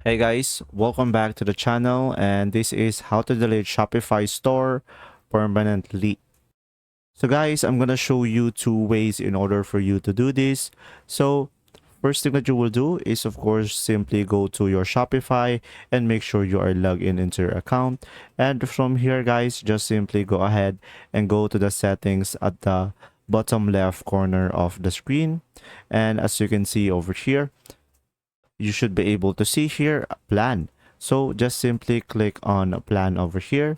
Hey guys, welcome back to the channel, and this is how to delete Shopify store permanently. So guys, I'm gonna show you two ways in order for you to do this. So first thing that you will do is of course simply go to your Shopify and make sure you are logged in into your account. And from here guys, just simply go ahead and go to the settings at the bottom left corner of the screen. And as you can see over here, you should be able to see here plan. So just simply click on plan over here,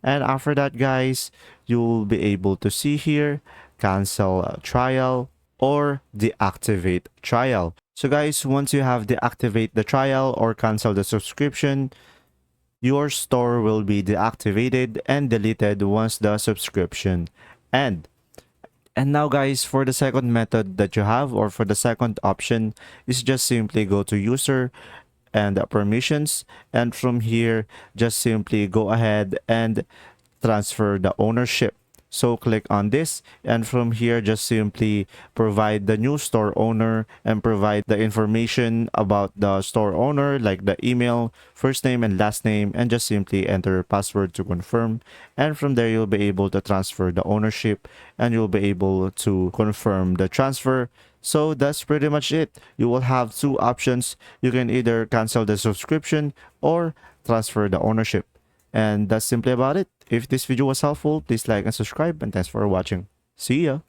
and after that guys, you'll be able to see here cancel trial or deactivate trial. So guys, once you have deactivate the trial or cancel the subscription, your store will be deactivated and deleted once the subscription ends. And now guys, for the second method that you have, or for the second option, is just simply go to user and permissions, and from here just simply go ahead and transfer the ownership. So click on this, and from here just simply provide the new store owner and provide the information about the store owner, like the email, first name and last name, and just simply enter password to confirm. And from there you'll be able to transfer the ownership and you'll be able to confirm the transfer. So that's pretty much it. You will have two options. You can either cancel the subscription or transfer the ownership. And that's simply about it. If this video was helpful, please like and subscribe, and thanks for watching. See ya!